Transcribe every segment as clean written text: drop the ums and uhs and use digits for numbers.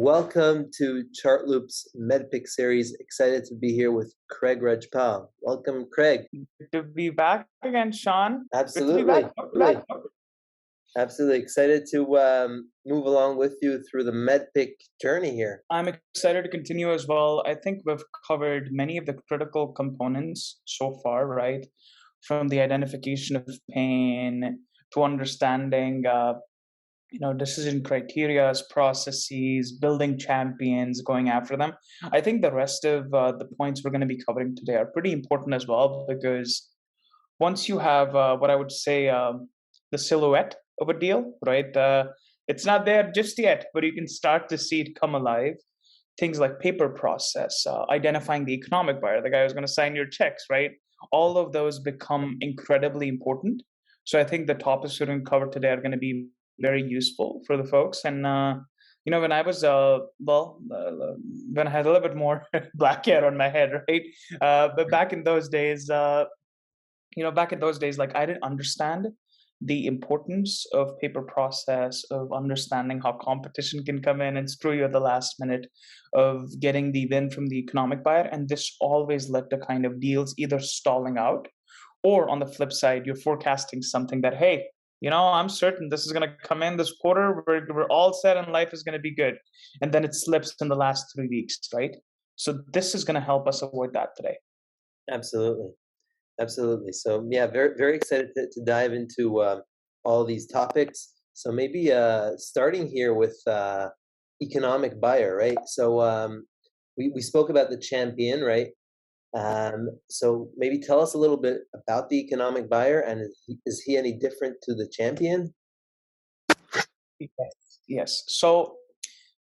Welcome to Chartloop's MEDDPICC series. Excited to be here with Craig Rajpal. Welcome, Craig. Good to be back again, Sean. Good to be Absolutely. back. Back. Absolutely. Excited to move along with you through the MEDDPICC journey here. I'm excited to continue as well. I think we've covered many of the critical components so far, right? From the identification of pain to understanding, decision criteria, processes, building champions, going after them. I think the rest of the points we're going to be covering today are pretty important as well because once you have what I would say the silhouette of a deal, right? It's not there just yet, but you can start to see it come alive. Things like paper process, identifying the economic buyer, the guy who's going to sign your checks, right? All of those become incredibly important. So I think the topics we're going to cover today are going to be very useful for the folks. And when I was when I had a little bit more black hair on my head, right? But back in those days, like I didn't understand the importance of paper process, of understanding how competition can come in and screw you at the last minute, of getting the win from the economic buyer. And this always led to kind of deals either stalling out, or on the flip side, you're forecasting something that, hey, I'm certain this is going to come in this quarter. We're all set and life is going to be good. And then it slips in the last 3 weeks, right? So this is going to help us avoid that today. Absolutely. Absolutely. So yeah, very, very excited to dive into all these topics. So maybe starting here with economic buyer, right? So we spoke about the champion, right? So maybe tell us a little bit about the economic buyer, and is he any different to the champion? Yes. So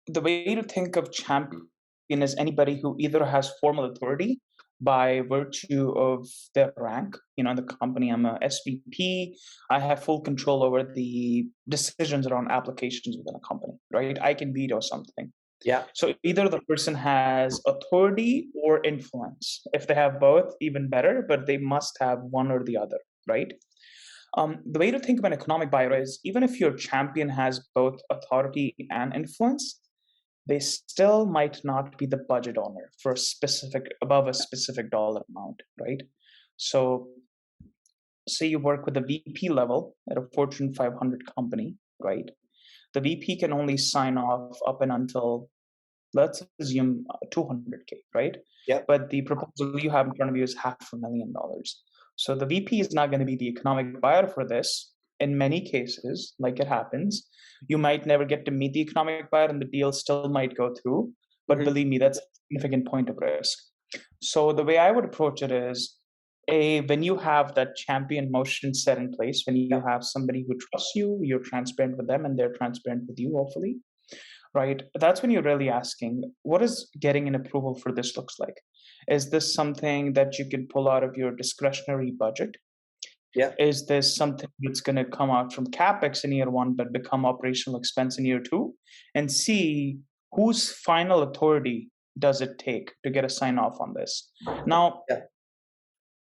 the way to think of champion is anybody who either has formal authority by virtue of their rank. In the company, I'm a SVP. I have full control over the decisions around applications within a company, right? I can veto something. Yeah. So either the person has authority or influence. If they have both, even better, but they must have one or the other, right? The way to think of an economic buyer is even if your champion has both authority and influence, they still might not be the budget owner for above a specific dollar amount, right? So say you work with a VP level at a Fortune 500 company, right? The VP can only sign off up and until, let's assume, 200K, right? Yeah. But the proposal you have in front of you is $500,000. So the VP is not going to be the economic buyer for this. In many cases, like it happens, you might never get to meet the economic buyer and the deal still might go through. But believe me, that's a significant point of risk. So the way I would approach it is, when you have that champion motion set in place, when you have somebody who trusts you, you're transparent with them and they're transparent with you, hopefully, right? That's when you're really asking, what is getting an approval for this looks like? Is this something that you can pull out of your discretionary budget? Yeah. Is this something that's going to come out from CapEx in year one, but become operational expense in year two? And see whose final authority does it take to get a sign off on this? Now,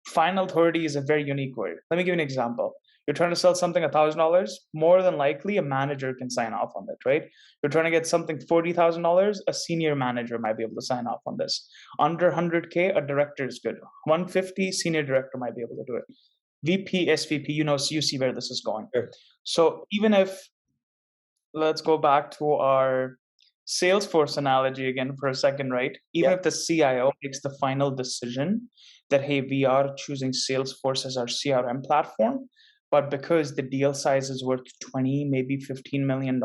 final authority is a very unique word. Let me give you an example. You're trying to sell something $1,000, more than likely a manager can sign off on it, right? You're trying to get something $40,000, a senior manager might be able to sign off on this. Under 100K, a director is good. 150, senior director might be able to do it. VP, SVP, you see where this is going. Sure. So even if, let's go back to our Salesforce analogy again for a second, right? Even if the CIO makes the final decision that, hey, we are choosing Salesforce as our CRM platform, but because the deal size is worth 20, maybe $15 million,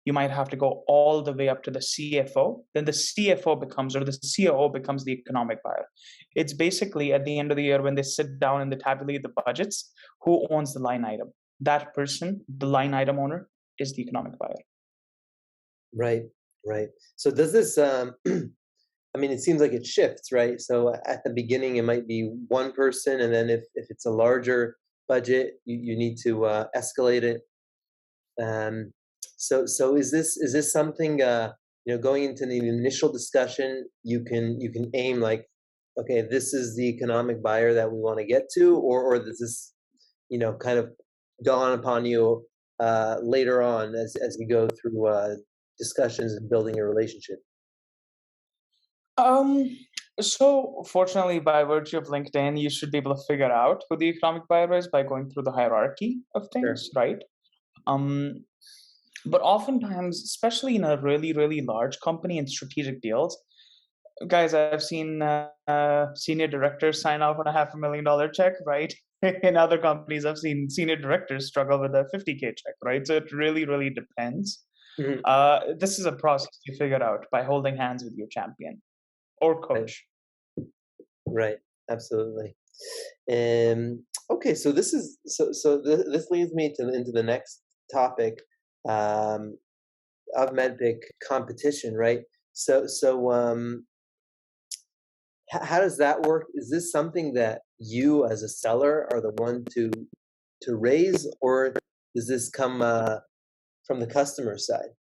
you might have to go all the way up to the CFO. Then the CFO becomes, or the COO becomes the economic buyer. It's basically at the end of the year when they sit down and they tabulate the budgets, who owns the line item? That person, the line item owner, is the economic buyer. Right. So does this, it seems like it shifts, right? So at the beginning, it might be one person, and then if it's a larger budget, you need to escalate it. So is this something going into the initial discussion, you can aim like, okay, this is the economic buyer that we want to get to, or does this kind of dawn upon you later on as we go through discussions and building a relationship? Um, so fortunately, by virtue of LinkedIn, you should be able to figure out who the economic buyer is by going through the hierarchy of Sure. things, right? Um, but oftentimes, especially in a really, really large company and strategic deals, guys, I've seen senior directors sign off on a $500,000 check, right? In other companies, I've seen senior directors struggle with a 50K check, right? So it really, really depends. Mhm. This is a process you figure out by holding hands with your champion or Right, coach. right, absolutely. Okay, so this leads me to into the next topic um, of MEDDPICC competition, right? How does that work? Is this something that you, as a seller, are the one to raise, or does this come from the customer side?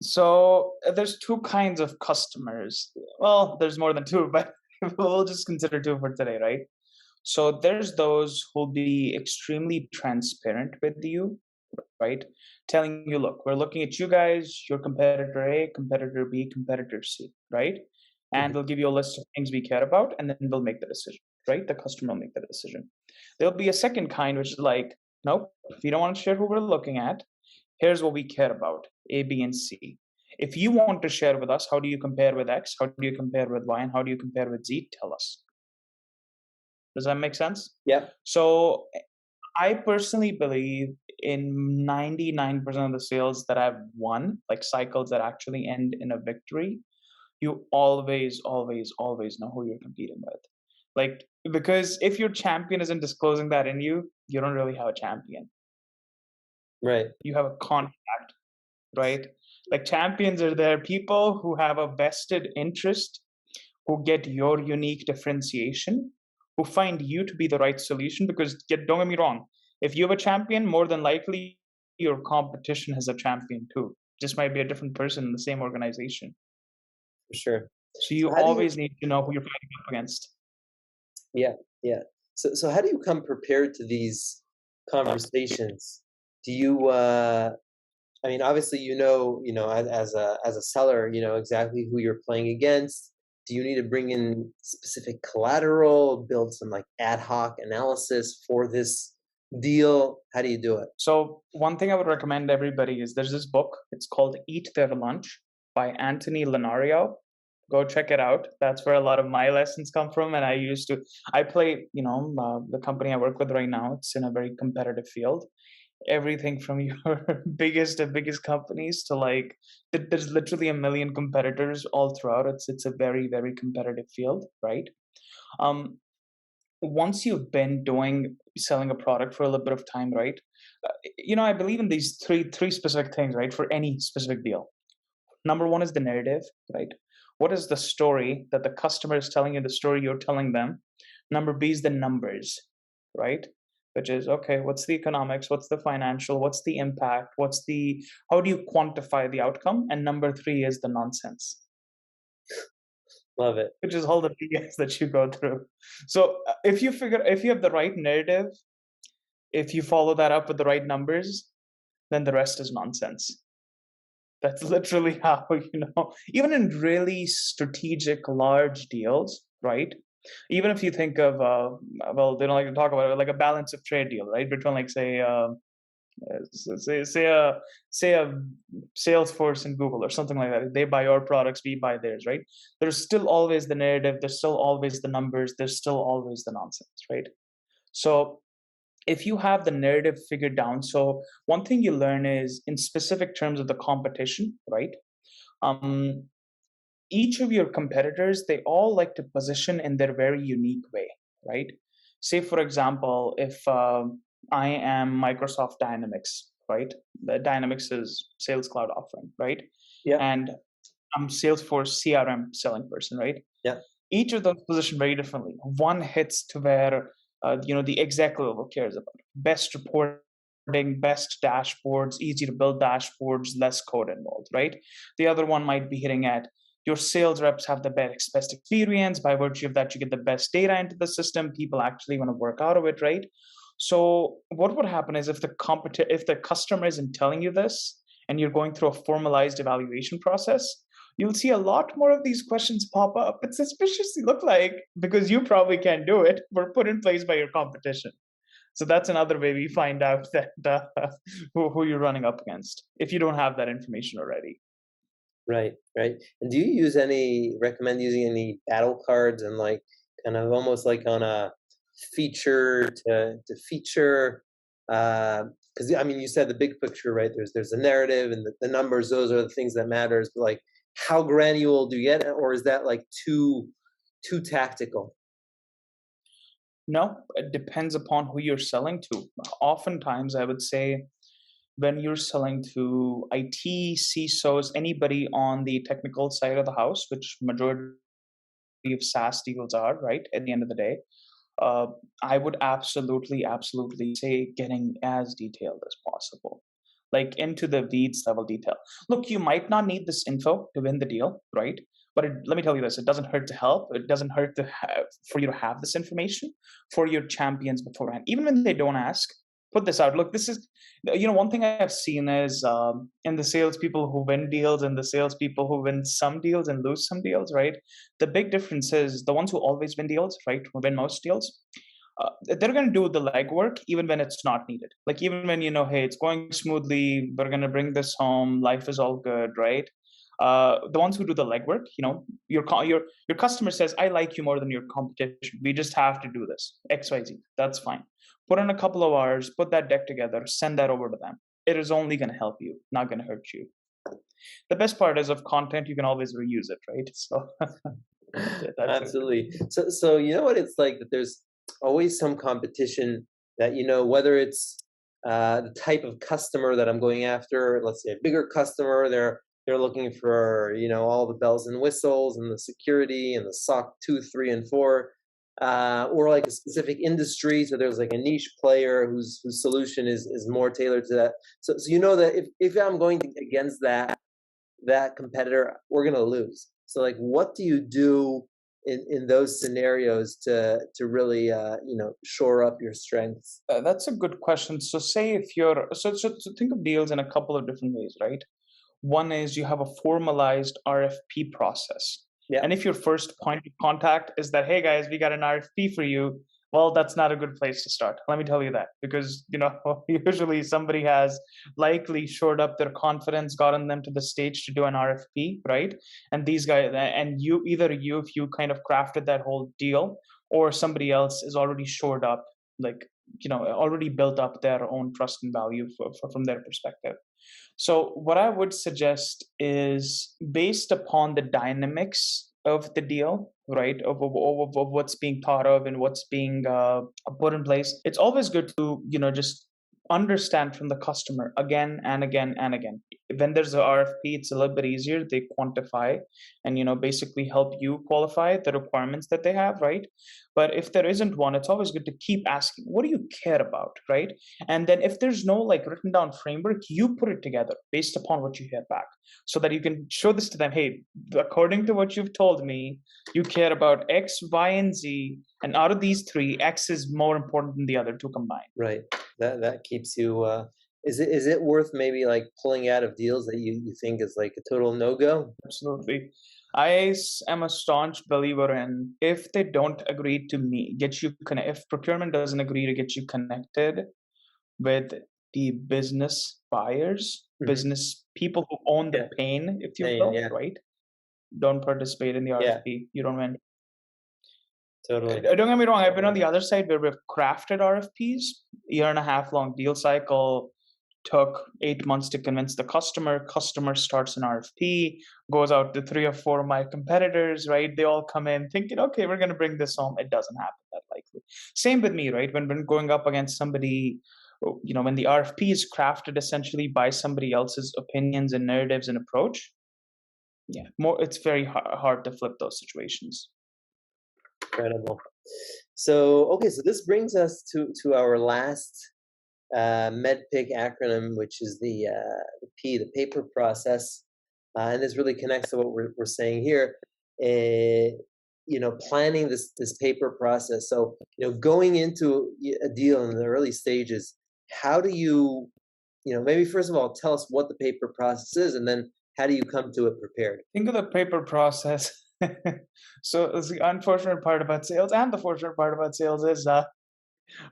So there's two kinds of customers. Well, there's more than two, but we'll just consider two for today, right? So there's those who'll be extremely transparent with you, right? Telling you, look, we're looking at you guys, your competitor A, competitor B, competitor C, right? And Mhm. they'll give you a list of things we care about, and then they'll make the decision, right? The customer will make the decision. There'll be a second kind, which is like, nope, if you don't want to share who we're looking at, here's what we care about A, B, and C. If you want to share with us, how do you compare with X? How do you compare with Y? And how do you compare with Z? Tell us. Does that make sense? Yep. So I personally believe in 99% of the sales that I've won, like cycles that actually end in a victory, you always, always, always know who you're competing with. Like, because if your champion isn't disclosing that in you, you don't really have a champion. Right. You have a contact, right? Like, champions are there people who have a vested interest, who get your unique differentiation, who find you to be the right solution. Because don't get me wrong, if you have a champion, more than likely your competition has a champion too. Just might be a different person in the same organization. For sure. So So you how do you? always need to know who you're fighting up against. Yeah, yeah. So how do you come prepared to these conversations? Do you? I mean, obviously, as a seller, you know exactly who you're playing against. Do you need to bring in specific collateral, build some like ad hoc analysis for this deal? How do you do it? So one thing I would recommend everybody is there's this book. It's called Eat Their Lunch by Anthony Lenario. Go check it out. That's where a lot of my lessons come from. And I play, the company I work with right now, it's in a very competitive field. Everything from your biggest companies to like, there's literally a million competitors all throughout. It's a very, very competitive field, right? Um, Once you've been doing selling a product for a little bit of time, right? I believe in these three specific things, right? For any specific deal. Number one is the narrative, right? What is the story that the customer is telling you, the story you're telling them? Number B is the numbers, right? Which is, okay, what's the economics? What's the financial? What's the impact? How do you quantify the outcome? And number three is the nonsense, Love it. which is all the BS that you go through. So if you have the right narrative, if you follow that up with the right numbers, then the rest is nonsense. That's literally how, even in really strategic large deals, right? Even if you think of, well, they don't like to talk about it, like a balance of trade deal, right? Between like, say a Salesforce and Google or something like that. They buy your products, we buy theirs, right? There's still always the narrative. There's still always the numbers. There's still always the nonsense, right? So if you have the narrative figured down, so one thing you learn is in specific terms of the competition, right? Um, each of your competitors, they all like to position in their very unique way, right? Say, for example, if I am Microsoft Dynamics, right? The Dynamics is Sales Cloud offering, right? Yeah, And I'm Salesforce CRM selling person, right? yeah. Each of those positioned very differently. One hits to where the exec level cares about best reporting, best dashboards, easy to build dashboards, less code involved, right? The other one might be hitting at your sales reps have the best experience. By virtue of that, you get the best data into the system. People actually want to work out of it, right? So what would happen is if the customer isn't telling you this and you're going through a formalized evaluation process, you'll see a lot more of these questions pop up. It suspiciously look like because you probably can't do it, were put in place by your competition. So that's another way we find out that who you're running up against if you don't have that information already. Right, right. And do you recommend using any battle cards and like kind of almost like on a feature to feature? Because I mean, you said the big picture, right? There's a narrative and the numbers; those are the things that matters. But like, how granular do you get, or is that like too tactical? No, it depends upon who you're selling to. Oftentimes, I would say when you're selling to IT, CISOs, anybody on the technical side of the house, which majority of SaaS deals are, right? At the end of the day, uh, I would absolutely say getting as detailed as possible, like into the weeds level detail. Look, you might not need this info to win the deal, right? But let me tell you this: it doesn't hurt to help. It doesn't hurt for you to have this information for your champions beforehand, even when they don't ask. Put this out. Look, this is, one thing I've seen is in the salespeople who win deals and the salespeople who win some deals and lose some deals, right? The big difference is the ones who always win deals, right, who win most deals, they're going to do the legwork even when it's not needed. Like even when you know, hey, it's going smoothly, we're going to bring this home, life is all good, right? The ones who do the legwork, your customer says, "I like you more than your competition. We just have to do this X Y Z." That's fine. Put in a couple of hours, put that deck together, send that over to them. It is only going to help you, not going to hurt you. The best part is of content, you can always reuse it, right? So that's it. Absolutely. So you know what it's like that there's always some competition that whether it's the type of customer that I'm going after. Let's say a bigger customer, they're looking for all the bells and whistles and the security and the SOC 2, 3, and 4, or like a specific industry. So there's like a niche player whose solution is more tailored to that. So you know that if I'm going against that competitor, we're going to lose. So like, what do you do in those scenarios to really shore up your strengths? That's a good question. So say if you're so think of deals in a couple of different ways, right? One is you have a formalized RFP process. Yeah. And if your first point of contact is that, hey guys, we got an RFP for you, well, that's not a good place to start. Let me tell you that. Because, usually somebody has likely shored up their confidence, gotten them to the stage to do an RFP, right? And these guys, and if you kind of crafted that whole deal, or somebody else is already shored up, like, already built up their own trust and value from their perspective. So, what I would suggest is based upon the dynamics of the deal, right? Of what's being thought of and what's being put in place. It's always good to, just understand from the customer again and again and again. When there's a RFP, it's a little bit easier. They quantify and, basically help you qualify the requirements that they have, right? But if there isn't one, it's always good to keep asking, what do you care about, right? And then if there's no like written down framework, you put it together based upon what you hear back so that you can show this to them. Hey, according to what you've told me, you care about X, Y, and Z. And out of these three, X is more important than the other two combined. Right. That keeps you. Is it worth maybe like pulling out of deals that you think is like a total no go? Absolutely. Am a staunch believer in if they don't agree to me, if procurement doesn't agree to get you connected with the business buyers, Hmm. business people who own Yeah. the pain, if you Same. will, Yeah. right? Don't participate in the Yeah. RFP. You don't win. Totally. Don't get me wrong. I've been on the other side where we've crafted RFPs, year and a half long deal cycle, took 8 months to convince the customer. Customer starts an RFP, goes out to three or four of my competitors, right? They all come in thinking, okay, we're going to bring this home. It doesn't happen that likely. Same with me, right? When going up against somebody, when the RFP is crafted essentially by somebody else's opinions and narratives and approach, yeah, it's very hard to flip those situations. Incredible. So okay, so this brings us to our last MEDDPICC acronym, which is the P, the paper process, and this really connects to what we're saying here. Uh, planning this paper process. So, going into a deal in the early stages, how do you, maybe first of all, tell us what the paper process is, and then how do you come to it prepared? Think of the paper process. So the unfortunate part about sales and the fortunate part about sales is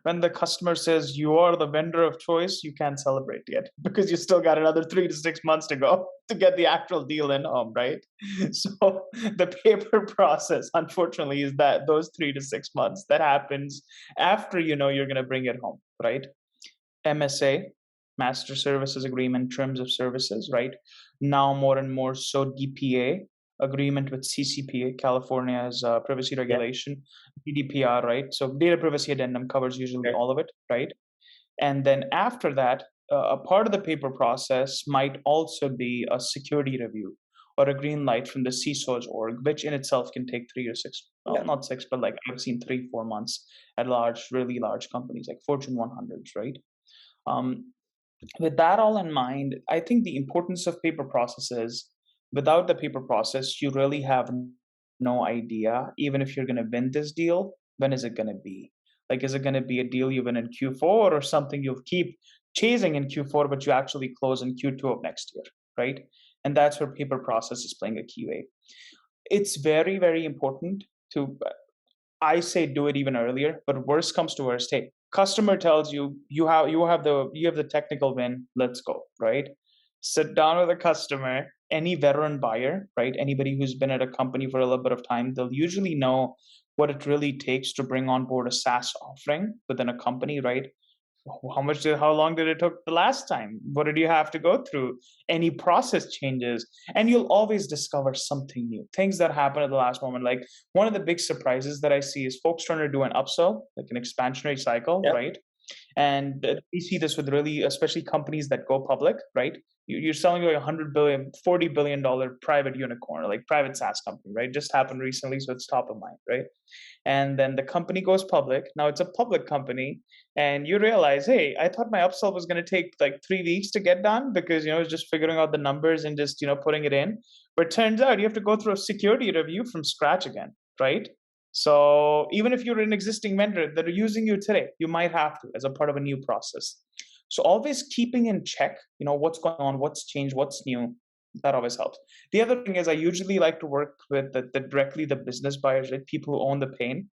when the customer says you are the vendor of choice, you can't celebrate yet because you still got another 3 to 6 months to go to get the actual deal in home, right? So the paper process, unfortunately, is that those 3 to 6 months that happens after you know you're going to bring it home, right? MSA, Master Services Agreement, Terms of Services, right? Now more and more so DPA, agreement with CCPA, California's privacy Yeah. regulation, GDPR, right? So data privacy addendum covers usually Okay. all of it, right? And then after that, a part of the paper process might also be a security review or a green light from the CISO's org, which in itself can take 3 or 6, well, Yeah. not 6, but like I've seen 3, 4 months at large, really large companies like Fortune 100s, right? Um, with that all in mind, I think the importance of paper processes, without the paper process, you really have no idea, even if you're going to win this deal, when is it going to be? Like, is it going to be a deal you win in Q4 or something you'll keep chasing in Q4, but you actually close in Q2 of next year, right? And that's where paper process is playing a key way. It's very, very important to, I say do it even earlier, but worst comes to worst, hey, customer tells you you have the technical win, let's go, right? Sit down with a customer, any veteran buyer, right? Anybody who's been at a company for a little bit of time, they'll usually know what it really takes to bring on board a SaaS offering within a company, right? How long did it took the last time? What did you have to go through? Any process changes? And you'll always discover something new, things that happen at the last moment. Like one of the big surprises that I see is folks trying to do an upsell, like an expansionary cycle, Yeah. right? And we see this with really, especially companies that go public, right? You're selling like $100 billion, $40 billion private unicorn, like private SaaS company, right? Just happened recently, so it's top of mind, right? And then the company goes public. Now it's a public company, and you realize, hey, I thought my upsell was going to take like 3 weeks to get done because it's just figuring out the numbers and just putting it in. But it turns out you have to go through a security review from scratch again, right? So even if you're an existing vendor that are using you today, you might have to as a part of a new process. So always keeping in check, what's going on, what's changed, what's new. That always helps. The other thing is I usually like to work with directly the business buyers, right? People who own the pain.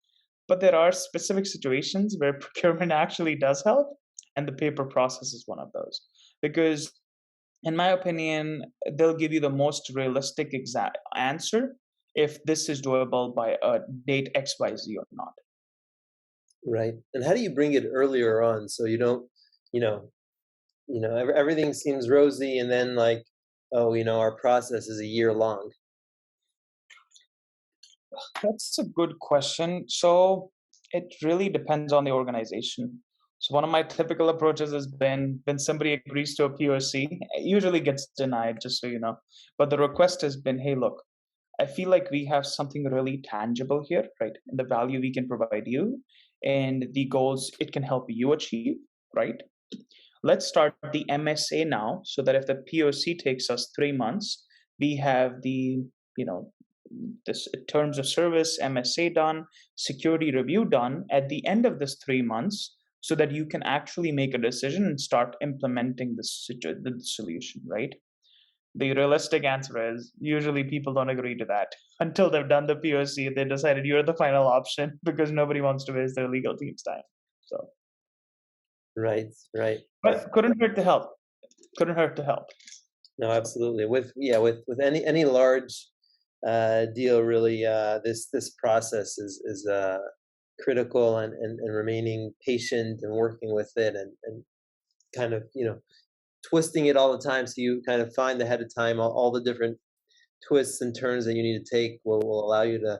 But there are specific situations where procurement actually does help, and the paper process is one of those. Because in my opinion, they'll give you the most realistic exact answer if this is doable by a date XYZ or not. Right. And how do you bring it earlier on so you don't, you know, everything seems rosy, and then like, oh, our process is a year long. That's a good question. So it really depends on the organization. So one of my typical approaches has been when somebody agrees to a POC, it usually gets denied, just so you know. But the request has been, hey, look, I feel like we have something really tangible here, right? And the value we can provide you and the goals it can help you achieve, right? Let's start the MSA now so that if the POC takes us 3 months, we have the, you know, this terms of service, MSA done, security review done at the end of this 3 months so that you can actually make a decision and start implementing the solution, right? The realistic answer is usually people don't agree to that until they've done the POC. They decided you're the final option because nobody wants to waste their legal team's time. So, Right, right. but couldn't hurt to help. Couldn't hurt to help. No, absolutely. With any large deal, really, this process is critical, and remaining patient and working with it, and kind of twisting it all the time, so you kind of find ahead of time all the different twists and turns that you need to take will allow you to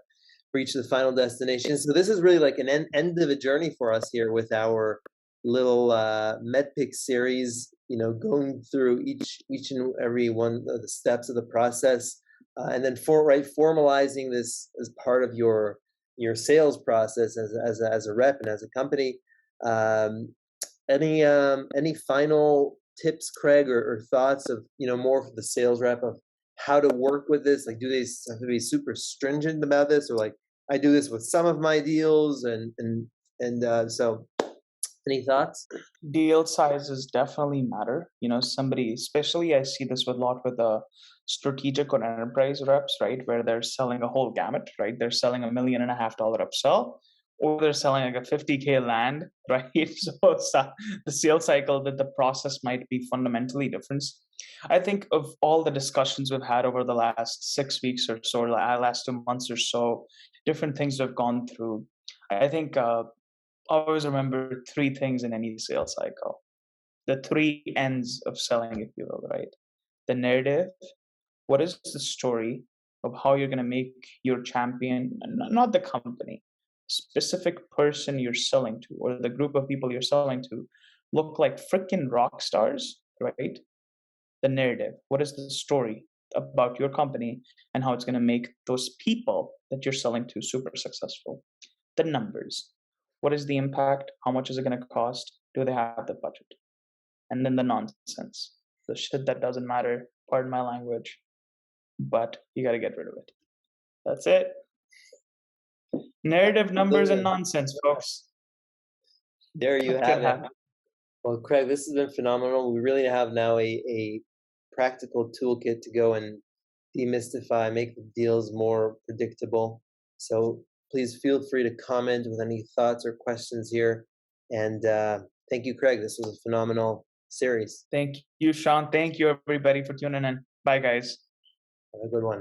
reach the final destination. So this is really like an end of a journey for us here with our little MEDDPICC series, going through each and every one of the steps of the process, and then formalizing this as part of your sales process as a rep and as a company. Um, any final tips, Craig, or thoughts of more for the sales rep of how to work with this? Like, do they have to be super stringent about this, or like I do this with some of my deals, so any thoughts? Deal sizes definitely matter. You know, somebody, especially I see this with a lot with the strategic or enterprise reps, right? Where they're selling a whole gamut, right? They're selling $1.5 million upsell, or they're selling like a 50K land, right? So the sales cycle, that the process might be fundamentally different. I think of all the discussions we've had over the last 6 weeks or so, or last 2 months or so, different things we've gone through. I think always remember three things in any sales cycle. The three ends of selling, if you will, right? The narrative. What is the story of how you're going to make your champion, not the company, specific person you're selling to, or the group of people you're selling to, look like freaking rock stars, right? The narrative. What is the story about your company and how it's going to make those people that you're selling to super successful? The numbers. What is the impact? How much is it going to cost? Do they have the budget? And then the nonsense, the shit that doesn't matter. Pardon my language, but you got to get rid of it. That's it. Narrative, numbers, and Absolutely. nonsense, folks. There you Click and have it. have. Well, Craig, this has been phenomenal. We really have now a practical toolkit to go and demystify, make the deals more predictable. So please feel free to comment with any thoughts or questions here. And thank you, Craig. This was a phenomenal series. Thank you, Sean. Thank you, everybody, for tuning in. Bye, guys. Have a good one.